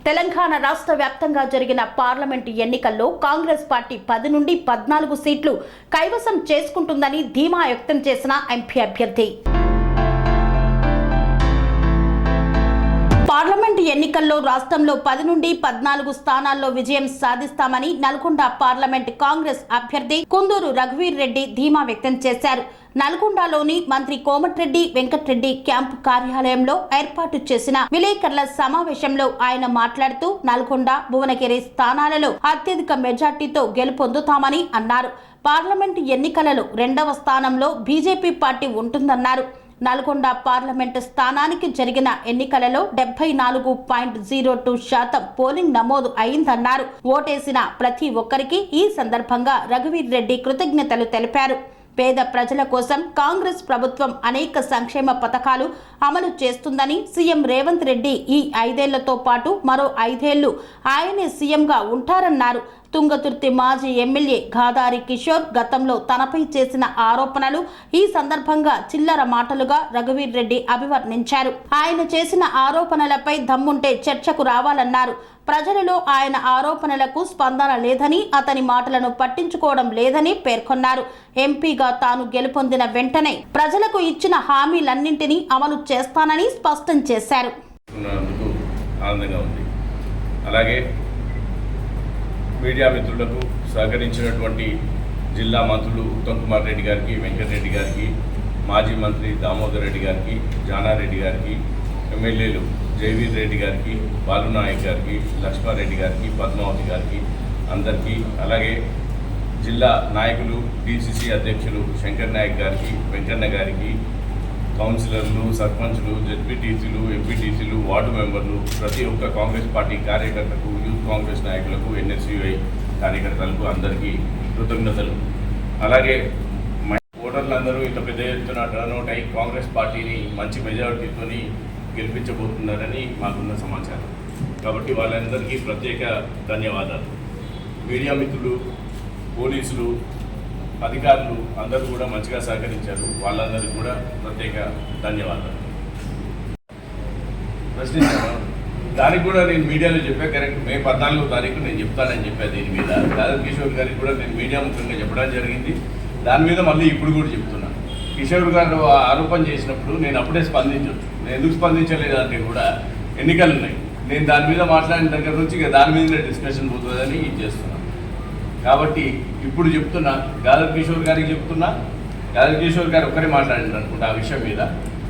తెలంగాణ రాష్ట్ర వ్యాప్తంగా జరిగిన పార్లమెంటు ఎన్నికల్లో కాంగ్రెస్ పార్టీ 10 నుండి 14 సీట్లు కైవసం చేసుకుంటుందని ధీమా వ్యక్తం చేసిన ఎంపీ అభ్యర్థి. పార్లమెంటు ఎన్నికల్లో రాష్ట్రంలో 10 నుండి 14 స్థానాల్లో విజయం సాధిస్తామని నల్గొండ పార్లమెంటు కాంగ్రెస్ అభ్యర్థి కుందూరు రఘువీర్ రెడ్డి ధీమా వ్యక్తం చేశారు. నల్గొండలోని మంత్రి కోమటిరెడ్డి వెంకటరెడ్డి క్యాంపు కార్యాలయంలో ఏర్పాటు చేసిన విలేకరుల సమావేశంలో ఆయన మాట్లాడుతూ నల్గొండ, భువనగిరి స్థానాలలో అత్యధిక మెజార్టీతో గెలుపొందుతామని అన్నారు. పార్లమెంటు ఎన్నికలలో 2వ స్థానంలో బీజేపీ పార్టీ ఉంటుందన్నారు. నల్గొండ పార్లమెంటు స్థానానికి జరిగిన ఎన్నికలలో 74.02% పోలింగ్ నమోదు అయిందన్నారు. ఓటేసిన ప్రతి ఒక్కరికి ఈ సందర్భంగా రఘువీర్ రెడ్డి కృతజ్ఞతలు తెలిపారు. పేద ప్రజల కోసం కాంగ్రెస్ ప్రభుత్వం అనేక సంక్షేమ పథకాలు అమలు చేస్తుందని, సీఎం రేవంత్ రెడ్డి ఈ 5 ఏళ్లతో పాటు మరో 5 ఏళ్లు ఆయనే సీఎంగా ఉంటారన్నారు. తుంగతుర్తి మాజీ ఎమ్మెల్యే గాదారి కిషోర్ గతంలో తనపై చేసిన ఆరోపణలు ఈ సందర్భంగా చిల్లర మాటలుగా రఘువీర్ రెడ్డి అభివర్ణించారు. ఆయన చేసిన ఆరోపణలపై దమ్ముంటే చర్చకు రావాలన్నారు. ప్రజలలో ఆయన ఆరోపణలకు స్పందన లేదని, అతని మాటలను పట్టించుకోవడం లేదని పేర్కొన్నారు. ఎంపీగా తాను గెలుపొందిన వెంటనే ప్రజలకు ఇచ్చిన హామీలన్నింటినీ అమలు చేస్తానని స్పష్టం చేశారు. అలాగే మీడియా మిత్రులకు సహకరించినటువంటి జిల్లా మంత్రులు ఉత్తమ్ కుమార్ రెడ్డి గారికి, వెంకటరెడ్డి గారికి, మాజీ మంత్రి దామోదర్ రెడ్డి గారికి, జానారెడ్డి గారికి, ఎమ్మెల్యేలు జయవీర్ రెడ్డి గారికి, బాలునాయక్ గారికి, లక్ష్మారెడ్డి గారికి, పద్మావతి గారికి అందరికీ, అలాగే జిల్లా నాయకులు డిసిసి అధ్యక్షులు శంకర్ నాయక్ గారికి, వెంకన్న గారికి, కౌన్సిలర్లు, సర్పంచ్లు, జెడ్పీటీసీలు, ఎంపీటీసీలు, వార్డు మెంబర్లు, ప్రతి ఒక్క కాంగ్రెస్ పార్టీ కార్యకర్తకు, యూత్ కాంగ్రెస్ నాయకులకు, ఎన్ఎస్యుఐ కార్యకర్తలకు అందరికీ కృతజ్ఞతలు. అలాగే ఓటర్లందరూ ఇంత పెద్ద ఎత్తున టర్నౌట్ అయి కాంగ్రెస్ పార్టీని మంచి మెజారిటీతో గెలిపించబోతున్నారని మాకున్న సమాచారం. కాబట్టి వాళ్ళందరికీ ప్రత్యేక ధన్యవాదాలు. మీడియా మిత్రులు, పోలీసులు, అధికారులు అందరూ కూడా మంచిగా సహకరించారు. వాళ్ళందరికీ కూడా ప్రత్యేక ధన్యవాదాలు. ప్రశ్నించాను, దానికి కూడా నేను మీడియాలో చెప్పా. కరెక్ట్, మే 14వ తారీఖు నేను చెప్తానని చెప్పాను. దీని మీద దాదాపు కిషోర్ గారికి కూడా నేను మీడియా ముఖ్యంగా చెప్పడం జరిగింది. దాని మీద మళ్ళీ ఇప్పుడు కూడా చెప్తున్నాను. కిషోర్ గారు ఆరోపణ చేసినప్పుడు నేను అప్పుడే స్పందించవచ్చు. నేను ఎందుకు స్పందించలేదంటే కూడా ఎన్నికలు ఉన్నాయి. నేను దాని మీద మాట్లాడిన దగ్గర నుంచి ఇక దాని మీదనే డిస్కషన్ పోతుందని చేస్తున్నాను. కాబట్టి ఇప్పుడు చెప్తున్నా, గాదర్ కిషోర్ గారికి చెప్తున్నా. గాదర్ కిషోర్ గారు ఒక్కరే మాట్లాడింది అనుకుంటా ఆ విషయం మీద.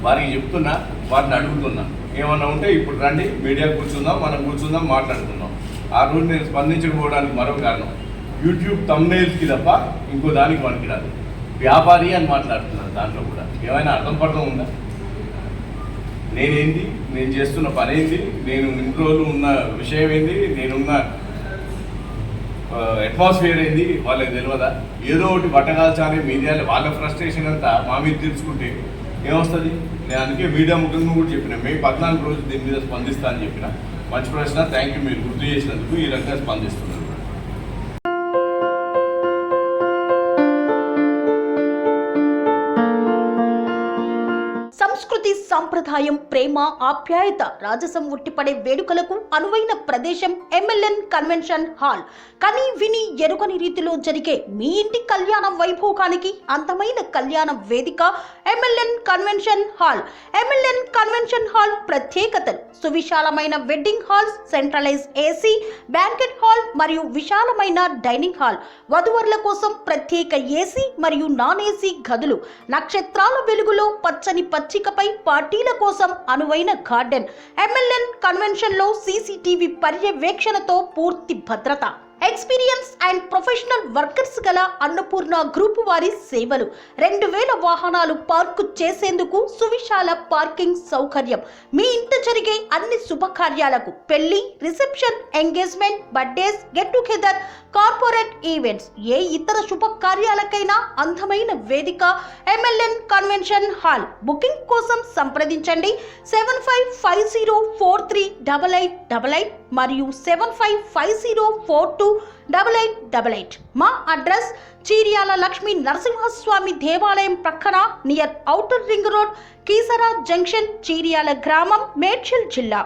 వారికి చెప్తున్నా, వారిని అడుగుతున్నా, ఏమన్నా ఉంటే ఇప్పుడు రండి, మీడియా కూర్చుందాం, మనం కూర్చుందాం, మాట్లాడుకుందాం. ఆ రోజు నేను స్పందించకపోవడానికి మరో కారణం, యూట్యూబ్ థంబ్నెయిల్స్కి తప్ప ఇంకో దానికి మనకి రాదు. వ్యాపారి అని మాట్లాడుతున్నాను. దాంట్లో కూడా ఏమైనా అర్థం పడడం ఉందా? నేనేంది, నేను చేస్తున్న పని ఏంది, నేను ఇన్ని రోజులు ఉన్న విషయం ఏంది, నేనున్న అట్మాస్ఫియర్ ఏంది వాళ్ళకి తెలియదా? ఏదో ఒకటి బట్టగాల్చాలి మీడియాలో. వాళ్ళ ఫ్రస్ట్రేషన్ అంతా మా మీద తెలుసుకుంటే ఏమొస్తుంది? నేను అందుకే మీడియా ముఖ్యంగా కూడా చెప్పిన, మే 14 రోజు దీని మీద స్పందిస్తా అని చెప్పిన. మంచి ప్రశ్న, థ్యాంక్ యూ. మీరు గుర్తు చేసినందుకు ఈ రకంగా స్పందిస్తున్నారు. సంస్కృతి, సంప్రదాయం, ప్రేమ, ఆప్యాయత, రాజసం ఉట్టిపడే వేడుకలకు అనువైన ప్రదేశం ఎంఎల్ఎన్ కన్వెన్షన్ హాల్. కని విని ఎరుగని రీతిలో జరిగే మీ ఇంటి కళ్యాణ వైభోగానికి అందమైన కళ్యాణ వేదిక MLN convention hall. MLN convention hall ప్రత్యేకతలు: సువిశాలమైన wedding halls, centralise AC banquet hall మరియు విశాలమైన డైనింగ్ హాల్, వధువరుల కోసం ప్రత్యేక ఏసీ మరియు నాన్ ఏసీ గదులు, నక్షత్రాల వెలుగులో పచ్చని పచ్చికపై పార్టీల కోసం అనువైన గార్డెన్. ఎంఎల్ఎన్ కన్వెన్షన్ లో సీసీటీవీ పర్యవేక్షణతో పూర్తి భద్రత. ఎక్స్పీరియన్స్ అండ్ ప్రొఫెషనల్ వర్కర్స్ గల అన్నపూర్ణ గ్రూప్ వారి సేవలు. 2000 వాహనాలు పార్కు చేసేందుకు సువిశాల పార్కింగ్ సౌకర్యం. మీ ఇంట జరిగే అన్ని శుభకార్యాలకు, పెళ్లి, reception, engagement, birthdays, get together, corporate events, ఏ ఇతర శుభకార్యాలకైనా అందమైన వేదిక ఎంఎల్ఎన్ కన్వెన్షన్ హాల్. బుకింగ్ కోసం సంప్రదించండి 7550438888 మరియు 7550428888. మా అడ్రస్ చీర్యాల లక్ష్మీ నరసింహస్వామి దేవాలయం ప్రక్కన, near outer ring road, Keesara junction, Cheeryal గ్రామం, మేడ్చల్ జిల్లా.